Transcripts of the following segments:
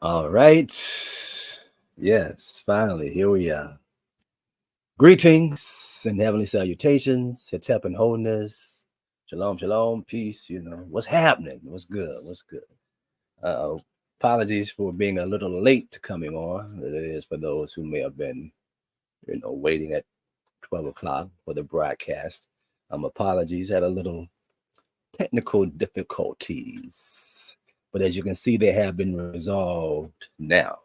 All right. Yes, finally, here we are. Greetings and heavenly salutations. Hetep and wholeness. Shalom, shalom, peace. What's happening? What's good? What's good? Uh, Apologies for being a little late to coming on. It is for those who may have been, waiting at 12 o'clock for the broadcast. Apologies, had a little technical difficulties. But as you can see, they have been resolved now.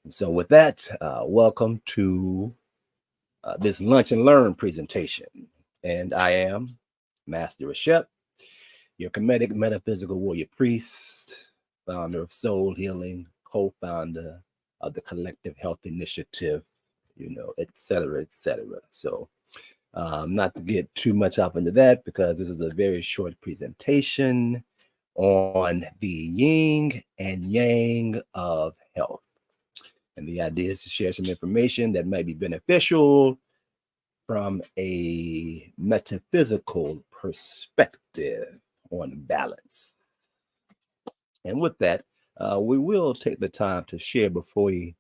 And so with that, welcome to this Lunch and Learn presentation. And I am Master Ashep, your Kemetic Metaphysical Warrior Priest, founder of Soul Healing, co-founder of the Collective Health Initiative, et cetera, et cetera. So not to get too much up into that because this is a very short presentation on the Ying and Yang of Health. And the idea is to share some information that might be beneficial from a metaphysical perspective on balance. And with that, we will take the time to share before we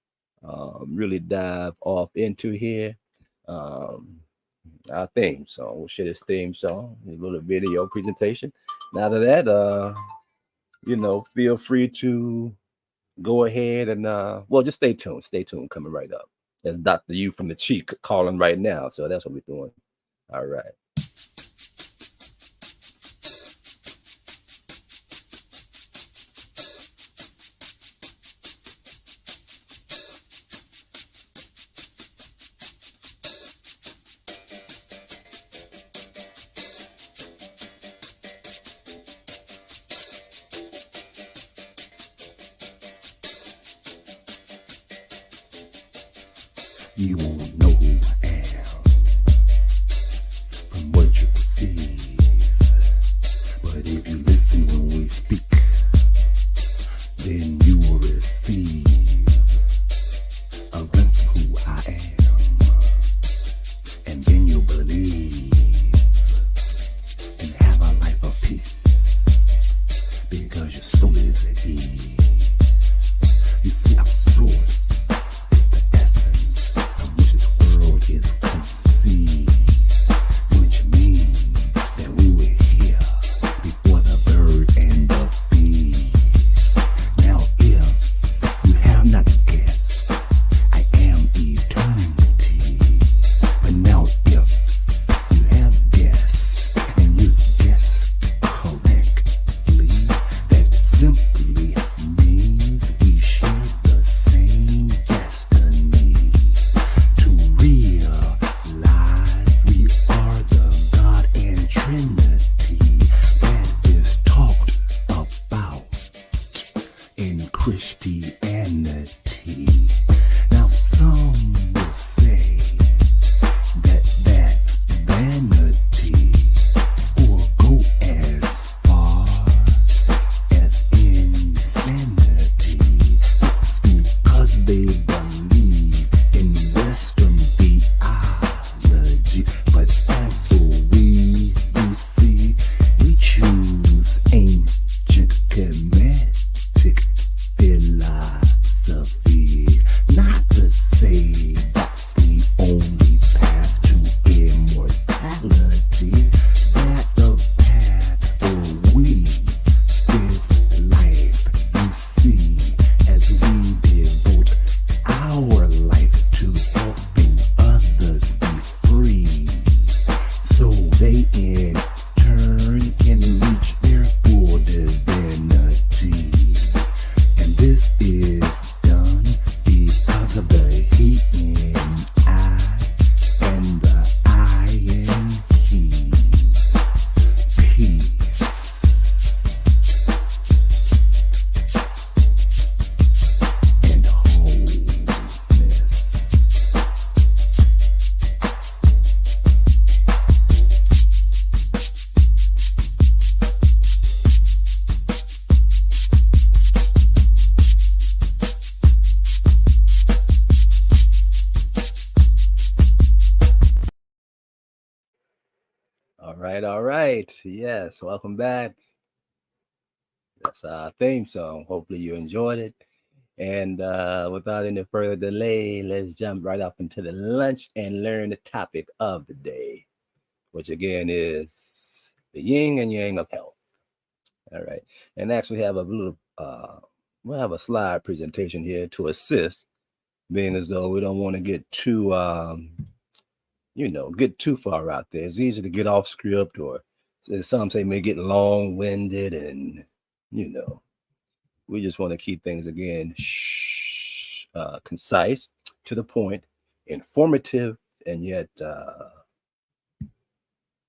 really dive off into here. Our theme song. We'll share this theme song, a little video presentation. Now to that, feel free to go ahead and just stay tuned. Stay tuned, coming right up. That's Dr. U from the Cheek calling right now. So that's what we're doing. All right. You won't know who I am from what you perceive. But if you listen when we speak, then you will receive a glimpse of who I am. And then you'll believe and have a life of peace because your soul is at ease. You see, our source is conceived, which means that we were here before the bird and the bee. Now if you have not guessed, I am eternity. But now if you have guessed, and you guessed correctly, that simply means we share the same destiny. To realize we are the God and Trinity that is talked about in Christianity. Now some will say that vanity or go as far as insanity. It's because they believe in Western theology, but as for we, you see, we choose ancient Kemetic philosophy. Not to say that's the only path to immortality. That's the path for we, this life, you see, as we devote our life to helping others be free, so they in turn can reach their full divinity. And this is done because of the he in I and the I in he. Peace. And wholeness. All right. Yes, welcome back. That's our theme song. Hopefully you enjoyed it. And without any further delay, let's jump right up into the lunch and learn the topic of the day, which again is the yin and yang of health. All right. And actually have a little, we'll have a slide presentation here to assist, being as though we don't want to get too, get too far out there. It's easy to get off script, or as some say, may get long winded, and, you know, we just want to keep things again concise, to the point, informative, and yet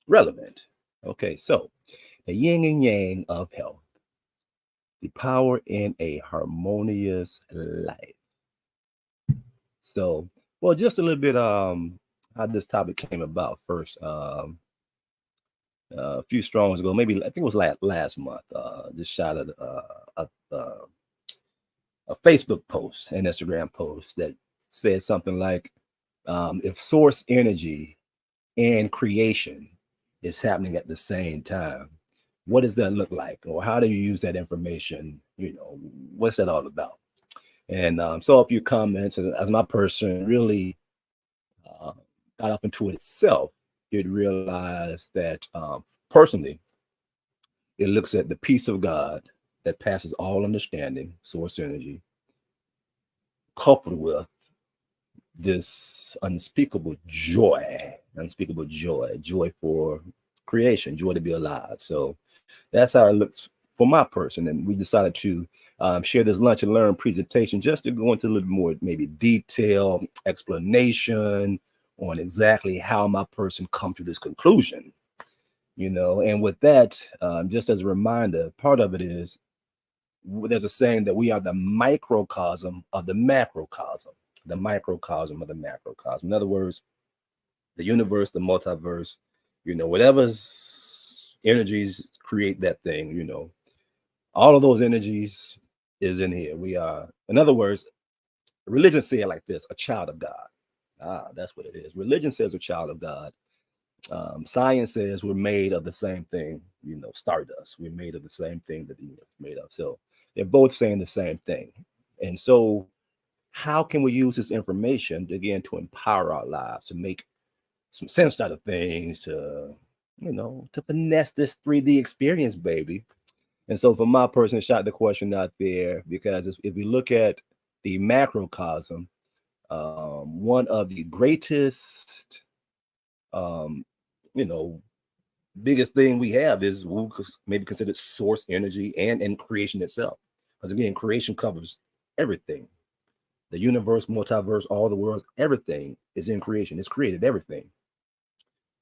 relevant. Okay, so the yin and yang of health, the power in a harmonious life. So, well, just a little bit how this topic came about first. A few strongs ago, maybe I think it was last month. Just shot a Facebook post, an Instagram post that said something like, if source energy and creation is happening at the same time, what does that look like? Or how do you use that information? What's that all about? And saw a few comments, and as my person really uh, got off into it itself, it realized that personally, it looks at the peace of God that passes all understanding, source energy, coupled with this joy for creation, joy to be alive. So that's how it looks for my person. And we decided to share this lunch and learn presentation just to go into a little more maybe detail explanation on exactly how my person come to this conclusion. And with that, just as a reminder, part of it is there's a saying that we are the microcosm of the macrocosm, the microcosm of the macrocosm. In other words, the universe, the multiverse, whatever's energies create that thing, all of those energies is in here. We are, in other words, religion say it like this: a child of God. That's what it is. Religion says a child of God. Science says we're made of the same thing, stardust. We're made of the same thing that the universe is made of. So they're both saying the same thing. And so how can we use this information, again, to empower our lives, to make some sense out of things, to finesse this 3D experience, baby? And so for my person, shot the question out there, because if we look at the macrocosm, one of the greatest, um, you know, biggest thing we have is maybe considered source energy and creation itself. Because again, creation covers everything. The universe, multiverse, all the worlds, everything is in creation. It's created everything.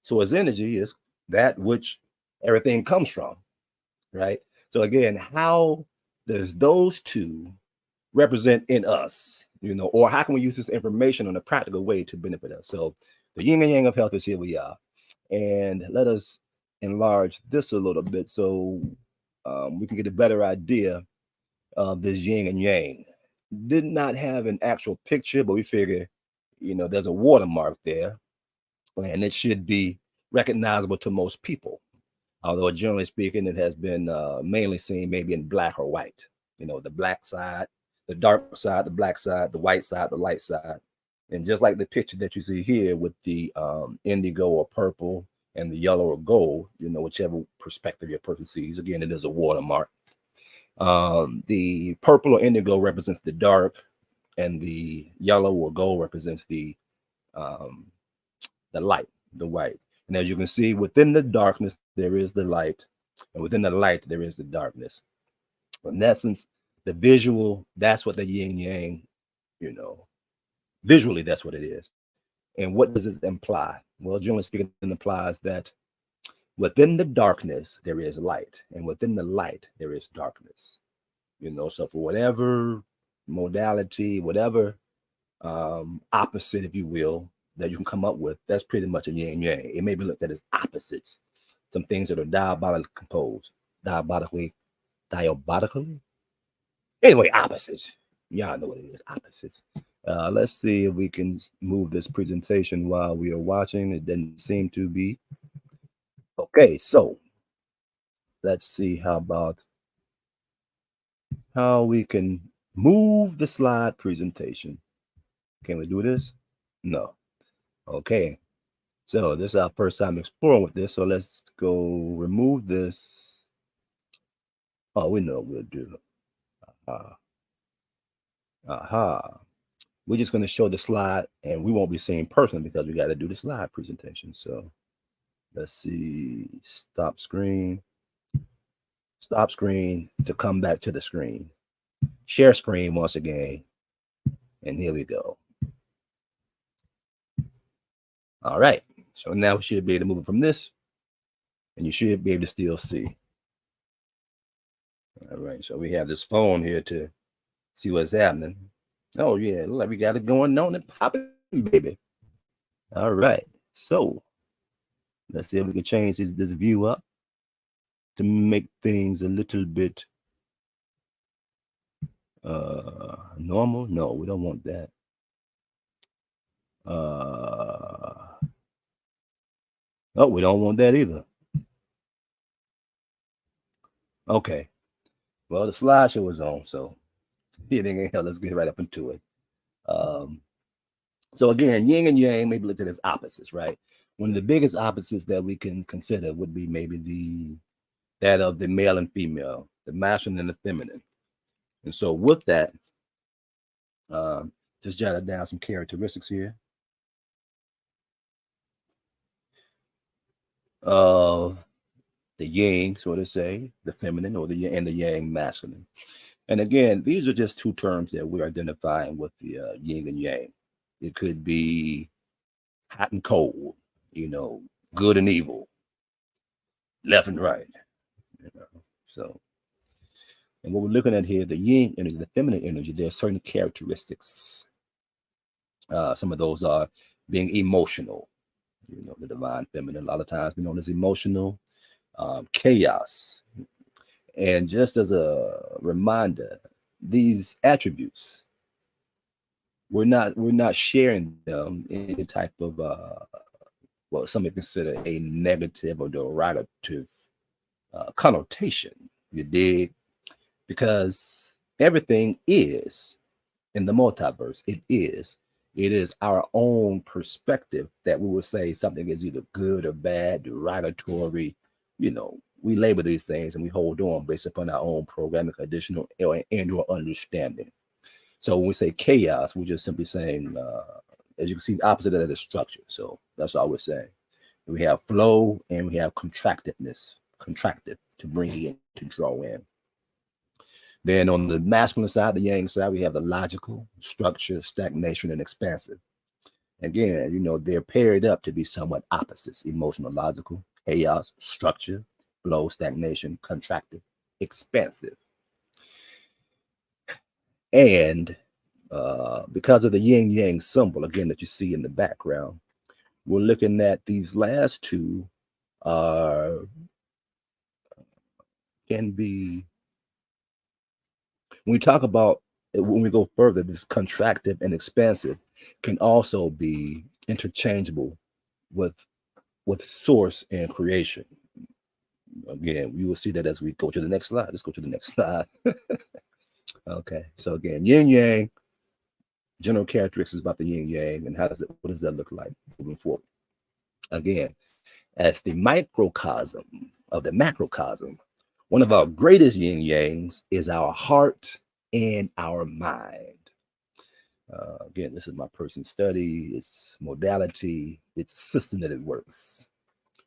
So as energy is that which everything comes from, right? So again, how does those two represent in us, or how can we use this information in a practical way to benefit us? So the yin and yang of health is here we are. And let us enlarge this a little bit so we can get a better idea of this yin and yang. Did not have an actual picture, but we figure, there's a watermark there, and it should be recognizable to most people. Although generally speaking, it has been mainly seen maybe in black or white. The black side, the dark side, the black side, the white side, the light side. And just like the picture that you see here with the indigo or purple and the yellow or gold, whichever perspective your person sees, again, it is a watermark. The purple or indigo represents the dark, and the yellow or gold represents the light, the white. And as you can see, within the darkness, there is the light, and within the light, there is the darkness. In essence, the visual, that's what the yin yang, visually, that's what it is. And what does it imply? Well, generally speaking, it implies that within the darkness, there is light, and within the light, there is darkness. So for whatever modality, whatever opposite, if you will, that you can come up with, that's pretty much a yin yang. It may be looked at as opposites, some things that are diabolically composed, diabolically. Anyway, opposites. Y'all know what it is, opposites. Let's see if we can move this presentation while we are watching. It doesn't seem to be. Okay, so let's see how we can move the slide presentation. Can we do this? No. Okay. So this is our first time exploring with this. So let's go remove this. Oh, we know what we'll do. Aha. We're just going to show the slide and we won't be seeing person because we got to do the slide presentation. So let's see, stop screen to come back to the screen. Share screen once again. And here we go. All right. So now we should be able to move it from this and you should be able to still see. All right. So we have this phone here to see what's happening. Oh yeah, look like we got it going on and popping, baby. All right. So let's see if we can change this view up to make things a little bit normal. No, we don't want that. Oh, we don't want that either. Okay. Well, the slideshow was on, so let's get right up into it. So again, yin and yang may be looked at as opposites, right? One of the biggest opposites that we can consider would be maybe that of the male and female, the masculine and the feminine. And so with that, just jotted down some characteristics here. The yang, so to say, the feminine, or the yang masculine. And again, these are just two terms that we're identifying with the yin and yang. It could be hot and cold, good and evil, left and right. So, and what we're looking at here, the yin energy, the feminine energy, there are certain characteristics. Some of those are being emotional, the divine feminine, a lot of times known as emotional, chaos. And just as a reminder, these attributes, we're not sharing them in any type of what some may consider a negative or derogative connotation. You dig? Because everything is in the multiverse. It is our own perspective that we will say something is either good or bad, derogatory. We label these things and we hold on based upon our own programming, conditional, and or understanding. So when we say chaos, we're just simply saying, as you can see, the opposite of that is structure. So that's all we're saying. We have flow and we have contractive, to bring in, to draw in. Then on the masculine side, the yang side, we have the logical, structure, stagnation, and expansive. Again, they're paired up to be somewhat opposites: emotional, logical, chaos, structure, flow, stagnation, contractive, expansive. And because of the yin yang symbol, again, that you see in the background, we're looking at these last two can be, when we talk about, when we go further, this contractive and expansive can also be interchangeable with source and creation. Again, we will see that as we go to the next slide. Let's go to the next slide. Okay, so again, yin yang, general characteristics about the yin yang, and what does that look like moving forward? Again, as the microcosm of the macrocosm, one of our greatest yin yangs is our heart and our mind. Again, this is my personal study, its modality, its system that it works.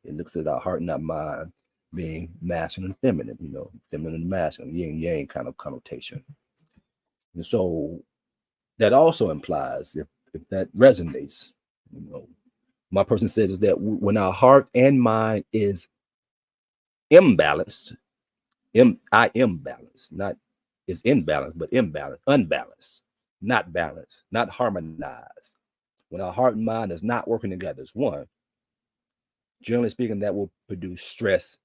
It looks at our heart and our mind being masculine and feminine, feminine and masculine, yin yang kind of connotation. And so that also implies, if that resonates, my person says is that when our heart and mind is imbalanced, I am balanced, not is imbalanced, but imbalanced, unbalanced, not balanced, not harmonized. When our heart and mind is not working together as one, generally speaking, that will produce stress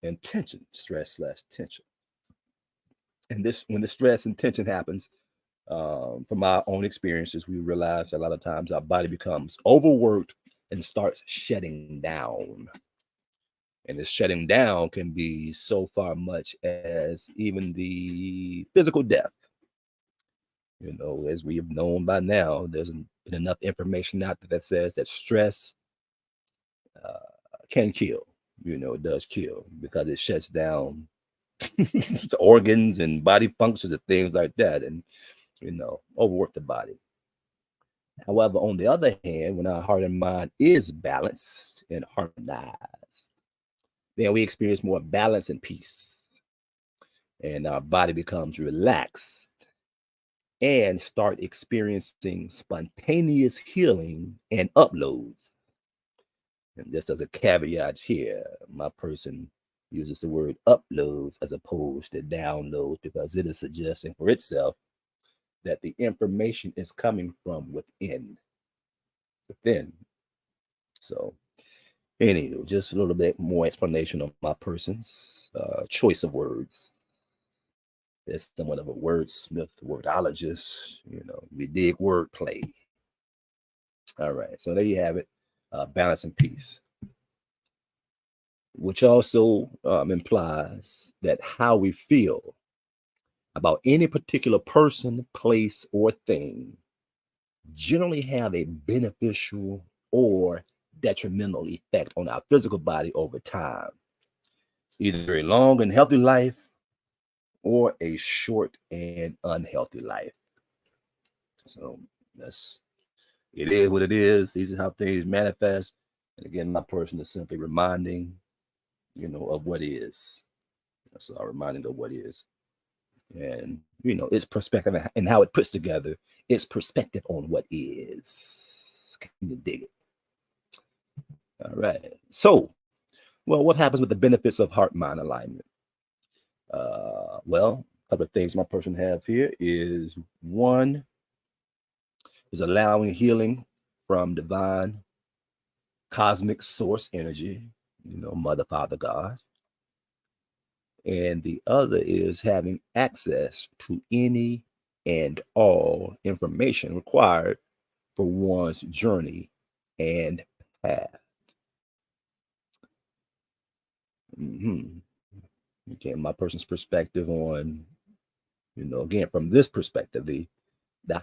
and tension, stress/tension. And when the stress and tension happens, from our own experiences, we realize a lot of times our body becomes overworked and starts shutting down. And this shutting down can be so far much as even the physical death. You know, as we have known by now, there's been enough information out there that says that stress can kill. You know, it does kill because it shuts down organs and body functions and things like that, and you know, overwork the body. However, on the other hand, when our heart and mind is balanced and harmonized, then we experience more balance and peace, and our body becomes relaxed and start experiencing spontaneous healing and uploads. And just as a caveat here, my person uses the word uploads as opposed to downloads because it is suggesting for itself that the information is coming from within. So, anywho, just a little bit more explanation of my person's choice of words. It's somewhat of a wordsmith, wordologist. You know, we dig wordplay. All right, so there you have it, balance and peace, which also implies that how we feel about any particular person, place, or thing generally have a beneficial or detrimental effect on our physical body over time, either a long and healthy life or a short and unhealthy life. So it is what it is. These are how things manifest. And again, my person is simply reminding, you know, of what is. So I'm reminding of what is. And, you know, its perspective and how it puts together its perspective on what is. Can you dig it? All right. So, well, what happens with the benefits of heart-mind alignment? Well, a couple of things my person have here is one is allowing healing from divine cosmic source energy, you know, Mother, Father, God. And the other is having access to any and all information required for one's journey and path. Mm-hmm. Okay, my person's perspective on, you know, again, from this perspective, the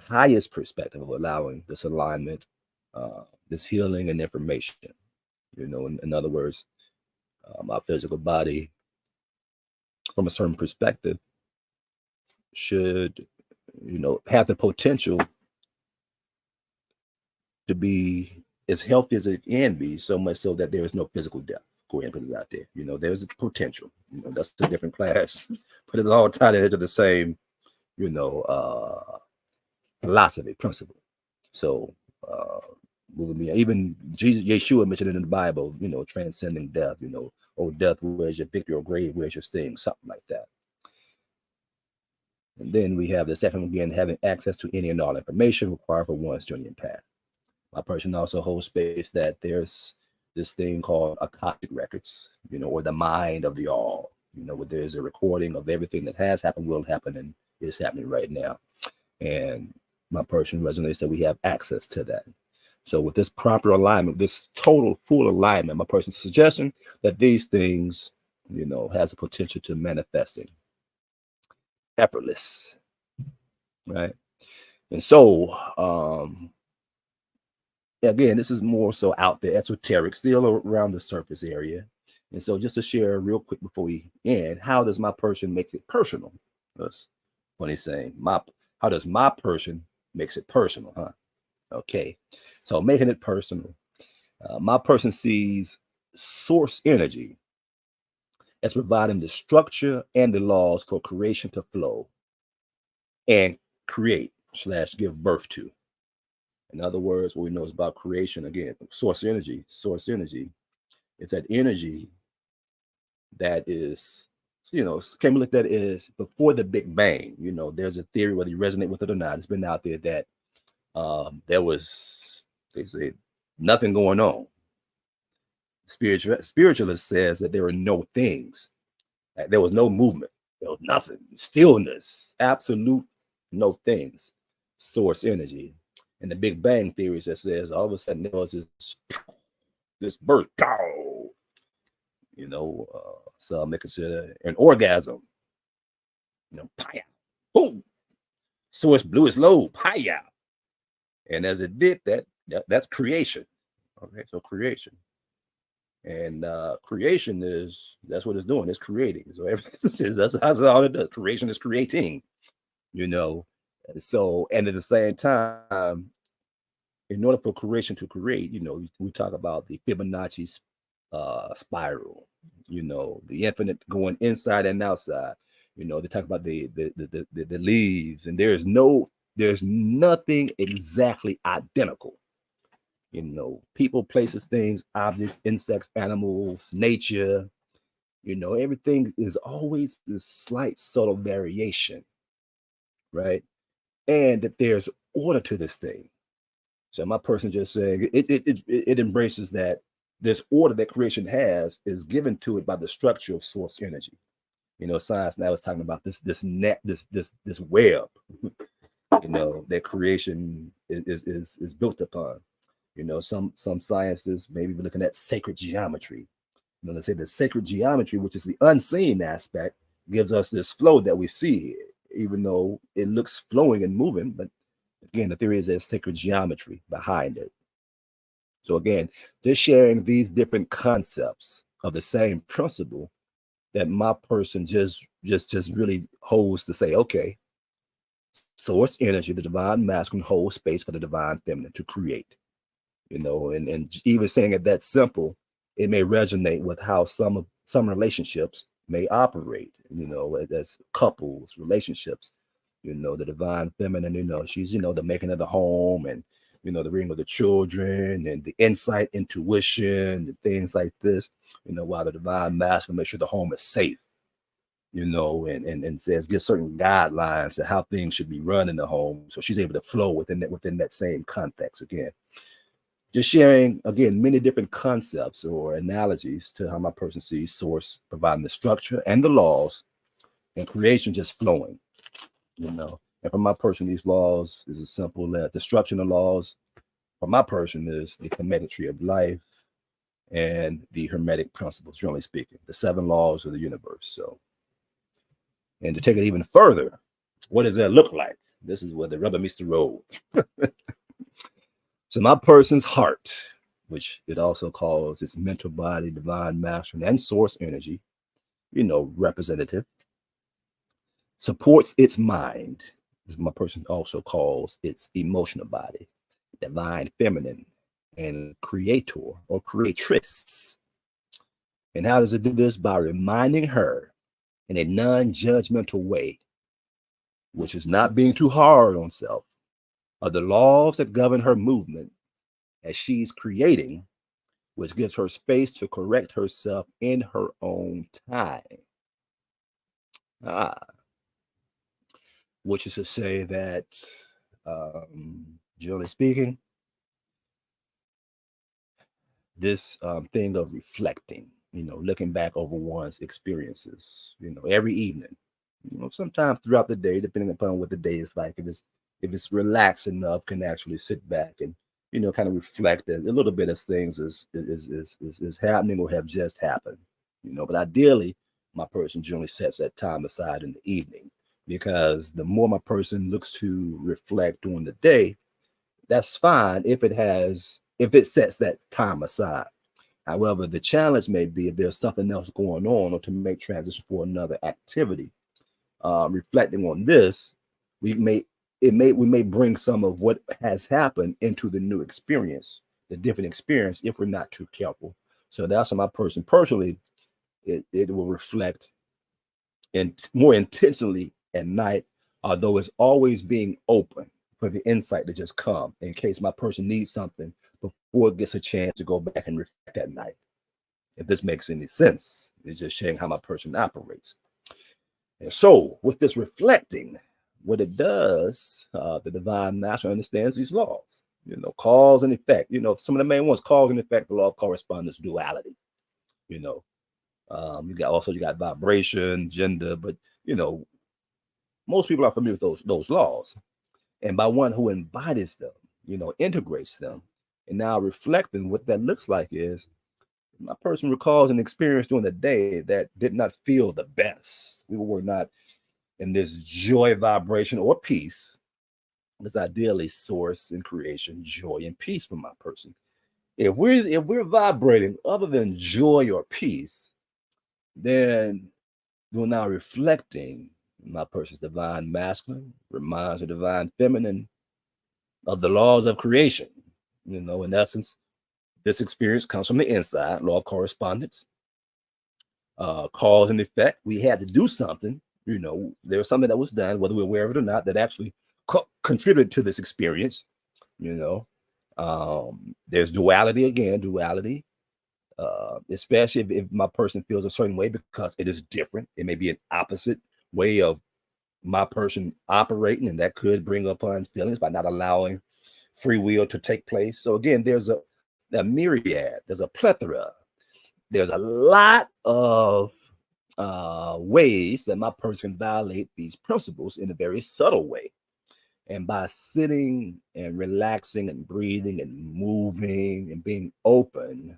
highest perspective of allowing this alignment, this healing and information. You know, in other words, our physical body, from a certain perspective, should, you know, have the potential to be as healthy as it can be, so much so that there is no physical death. Go ahead and put it out there. You know, there's a potential. You know, that's a different class, but it's all tied into the same, you know, philosophy, principle. So, even Jesus, Yeshua mentioned it in the Bible, you know, transcending death, you know, oh, death, where's your victory, or grave, where's your sting, something like that. And then we have the second again, having access to any and all information required for one's journey and path. My person also holds space that there's this thing called Akashic records, you know, or the mind of the all, you know, where there's a recording of everything that has happened, will happen, and is happening right now. And my person resonates that we have access to that. So with this proper alignment, this total full alignment, my person's suggestion that these things, you know, has the potential to manifesting effortless, right? And so, again, this is more so out there, esoteric, still around the surface area. And so just to share real quick before we end, how does my person make it personal? That's what he's saying. How does my person makes it personal, huh? Okay, so making it personal. My person sees source energy as providing the structure and the laws for creation to flow and create / give birth to. In other words, what we know is about creation, again, source energy, it's that energy that is, you know, can we look at that is before the Big Bang. You know, there's a theory, whether you resonate with it or not, it's been out there that there was, they say, nothing going on. Spiritualist says that there were no things. Like there was no movement. There was nothing. Stillness. Absolute no things. Source energy. And the Big Bang theory that says all of a sudden there was this burst. Pow! You know, some may consider an orgasm. You know, pow! Boom! source blew its lobe, hiya. And as it did that's creation. Okay, so creation. And creation that's what it's doing, it's creating. So everything that's all it does. Creation is creating, you know. So, and at the same time, in order for creation to create, we talk about the Fibonacci spiral, the infinite going inside and outside. They talk about the leaves, and there's nothing exactly identical. People, places, things, objects, insects, animals, nature. Everything is always this slight subtle variation, right? And that there's order to this thing. So my person just saying it embraces that this order that creation has is given to it by the structure of source energy. Science now is talking about this net, this web, that creation is built upon. Some scientists maybe looking at sacred geometry. They say the sacred geometry, which is the unseen aspect, gives us this flow that we see, even though it looks flowing and moving. But again, the theory is there's sacred geometry behind it. So again, just sharing these different concepts of the same principle that my person just really holds to say, okay, source energy, the divine masculine holds space for the divine feminine to create. And even saying it that simple, it may resonate with how some relationships may operate, as couples, relationships. The divine feminine, she's, the making of the home, and, the rearing of the children, and the insight, intuition, and things like this, while the divine masculine makes sure the home is safe, and says, give certain guidelines to how things should be run in the home. So she's able to flow within that same context again. Just sharing, again, many different concepts or analogies to how my person sees source providing the structure and the laws, and creation just flowing, And for my person, these laws is as simple as the structure of the laws. For my person is the Hermetic tree of life and the Hermetic principles, generally speaking, the 7 laws of the universe. So, and to take it even further, what does that look like? This is where the rubber meets the road. So my person's heart, which it also calls its mental body, divine masculine, and source energy, representative, supports its mind, as my person also calls its emotional body, divine feminine, and creator or creatrix. And how does it do this? By reminding her in a non-judgmental way, which is not being too hard on self, of the laws that govern her movement as she's creating, which gives her space to correct herself in her own time. Which is to say that, generally speaking, this thing of reflecting, looking back over one's experiences, every evening, sometimes throughout the day, depending upon what the day is like. If it's relaxed enough, can actually sit back and kind of reflect a little bit as things is happening or have just happened. But ideally, my person generally sets that time aside in the evening, because the more my person looks to reflect during the day, that's fine if it sets that time aside. However, the challenge may be if there's something else going on, or to make transition for another activity. Reflecting on this, we may bring some of what has happened into the new experience, the different experience, if we're not too careful. So that's how my person personally, it will reflect more intentionally at night, although it's always being open for the insight to just come in case my person needs something before it gets a chance to go back and reflect at night. If this makes any sense, it's just sharing how my person operates. And so with this reflecting, what it does, the divine master understands these laws, cause and effect. Some of the main ones, cause and effect, the law of correspondence, duality. You got vibration, gender, but most people are familiar with those laws. And by one who embodies them, integrates them, and now reflecting what that looks like is, my person recalls an experience during the day that did not feel the best. We were not in this joy, vibration, or peace, is ideally source and creation, joy and peace for my person. If we're vibrating other than joy or peace, then we're now reflecting my person's divine masculine, reminds the divine feminine of the laws of creation. In essence, this experience comes from the inside, law of correspondence, cause and effect. We had to do something. There was something that was done, whether we're aware of it or not, that actually contributed to this experience. There's duality, especially if my person feels a certain way because it is different. It may be an opposite way of my person operating, and that could bring upon feelings by not allowing free will to take place. So again, there's a myriad, there's a plethora, there's a lot of ways that my person can violate these principles in a very subtle way. And by sitting and relaxing and breathing and moving and being open,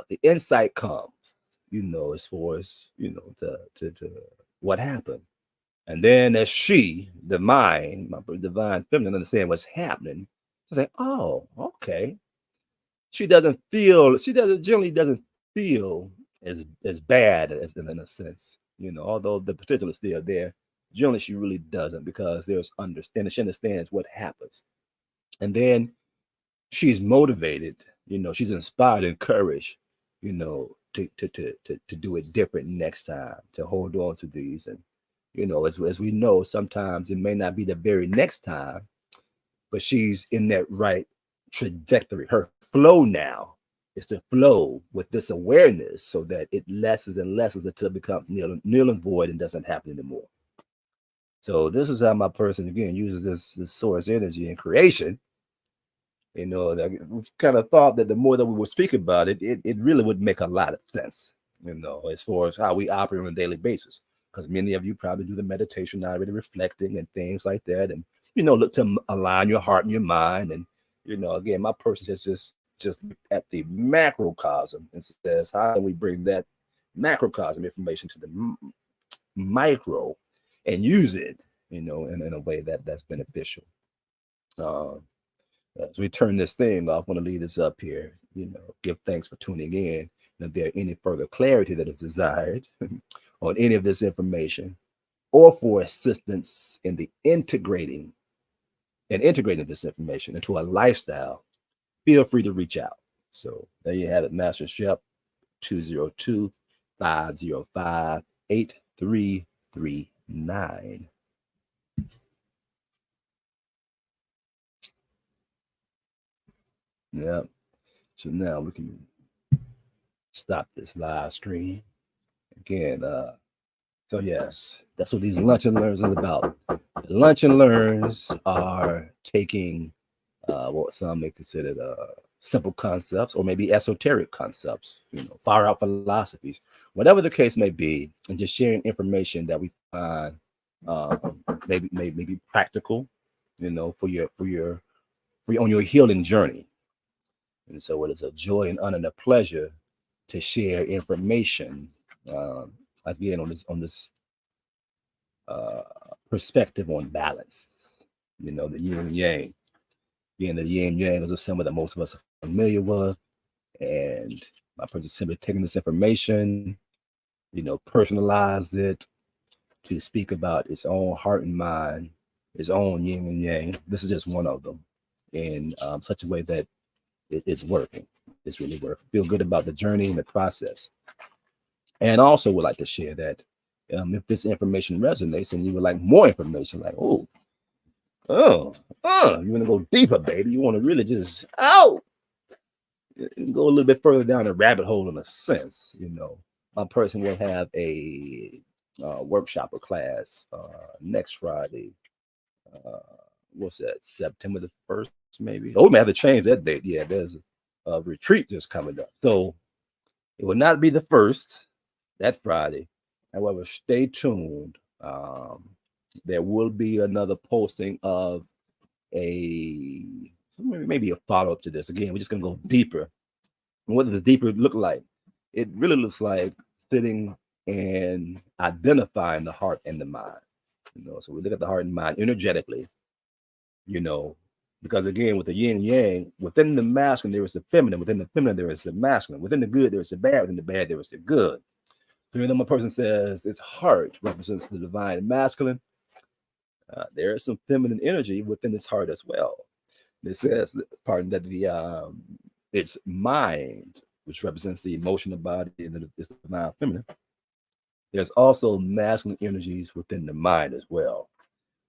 the insight comes, as far as, to what happened. And then as the mind, my divine feminine, understand what's happening, she's like, oh, okay. She generally doesn't feel as bad as in a sense, although the particulars still there. Generally, she really doesn't, because there's understanding. She understands what happens. And then she's motivated, she's inspired, encouraged, to do it different next time, to hold on to these. And, as we know, sometimes it may not be the very next time, but she's in that right trajectory. Her flow now is to flow with this awareness so that it lessens and lessens until it becomes nil and void and doesn't happen anymore. So this is how my person, again, uses this source energy in creation. We've kind of thought that the more that we would speak about it, it really would make a lot of sense, as far as how we operate on a daily basis. Because many of you probably do the meditation already, reflecting and things like that. And, look to align your heart and your mind. And, again, my person has just at the macrocosm and says, how can we bring that macrocosm information to the micro and use it, in a way that's beneficial. As we turn this thing off, I want to leave this up here, give thanks for tuning in. And if there any further clarity that is desired on any of this information, or for assistance in the integrating this information into a lifestyle, feel free to reach out. So there you have it, Master Ashep, 202-505-8339. Yep. So now we can stop this live stream again. So yes, that's what these lunch and learns are about. Lunch and learns are taking what some may consider simple concepts, or maybe esoteric concepts, far out philosophies, whatever the case may be, and just sharing information that we find maybe practical, for your on your healing journey. And so it is a joy and honor and a pleasure to share information again on this perspective on balance. The yin and yang. Again, the yin yang is a symbol that most of us are familiar with. And my person simply taking this information, personalize it to speak about its own heart and mind, its own yin and yang. This is just one of them, in such a way that it's working. It's really working. Feel good about the journey and the process. And also would like to share that if this information resonates and you would like more information, like, you want to go deeper, baby. You want to really just, go a little bit further down the rabbit hole in a sense, my person will have a workshop or class next Friday. What's that? September the 1st, maybe. We may have to change that date. Yeah, there's a retreat just coming up. So it will not be the 1st, that Friday. However, stay tuned. There will be another posting of maybe a follow-up to this. Again, we're just going to go deeper. And what does the deeper look like? It really looks like sitting and identifying the heart and the mind. So we look at the heart and mind energetically, because again, with the yin and yang, within the masculine, there is the feminine. Within the feminine, there is the masculine. Within the good, there is the bad. Within the bad, there is the good. So when a person says its heart represents the divine masculine, there is some feminine energy within its heart as well. It says, pardon, that its mind, which represents the emotional body, and it's the divine feminine. There's also masculine energies within the mind as well.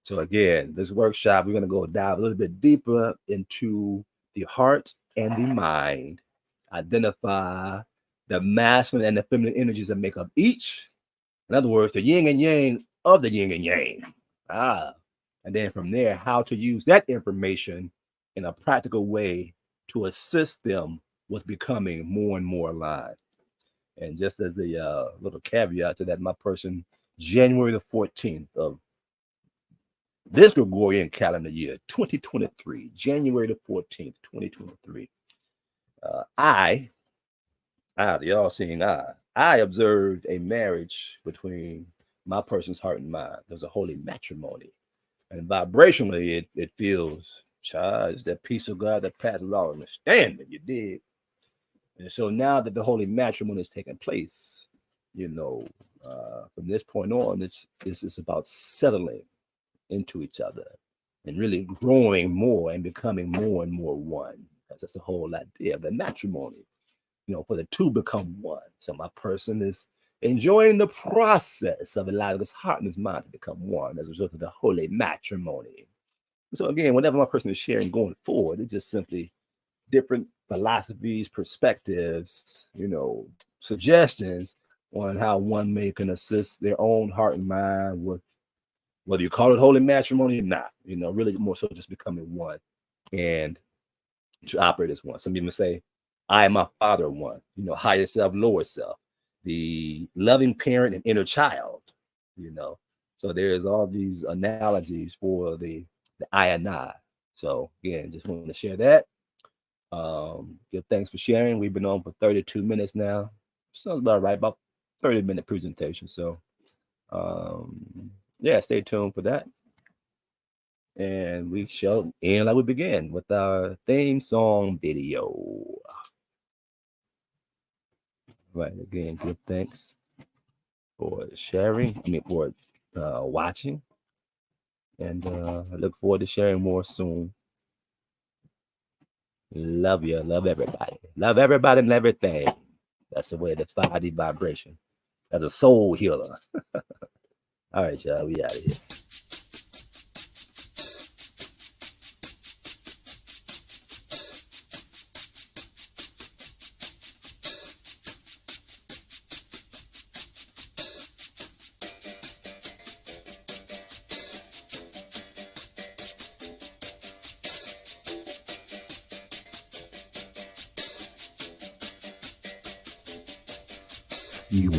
So again, this workshop, we're going to go dive a little bit deeper into the heart and the mind, identify the masculine and the feminine energies that make up each. In other words, the yin and yang of the yin and yang. And then from there, how to use that information in a practical way to assist them with becoming more and more aligned. And just as a little caveat to that, my person, January the 14th of this Gregorian calendar year, 2023, January the 14th, 2023, the all-seeing I observed a marriage between my person's heart and mind. There's a holy matrimony. And vibrationally, it feels, child, it's that peace of God that passes all understanding, you dig? And so now that the holy matrimony is taking place, from this point on, this is about settling into each other and really growing more and becoming more and more one. That's the whole idea of the matrimony, for the two become one. So my person is enjoying the process of allowing his heart and his mind to become one as a result of the holy matrimony. So again, whatever my person is sharing going forward, it's just simply different philosophies, perspectives, suggestions on how one may can assist their own heart and mind with, whether you call it holy matrimony or not, really more so just becoming one and to operate as one. Some people say, I and my father are one, higher self, lower self, the loving parent and inner child, So there's all these analogies for the I and I. So again, just wanted to share that. Give thanks for sharing. We've been on for 32 minutes now. Sounds about right, about 30-minute presentation. So stay tuned for that. And we shall end like we began with our theme song video. Right, again, give thanks for sharing, for watching. And I look forward to sharing more soon. Love you. Love everybody. Love everybody and everything. That's the way to 5D vibration. As a soul healer. All right, y'all. We out of here. You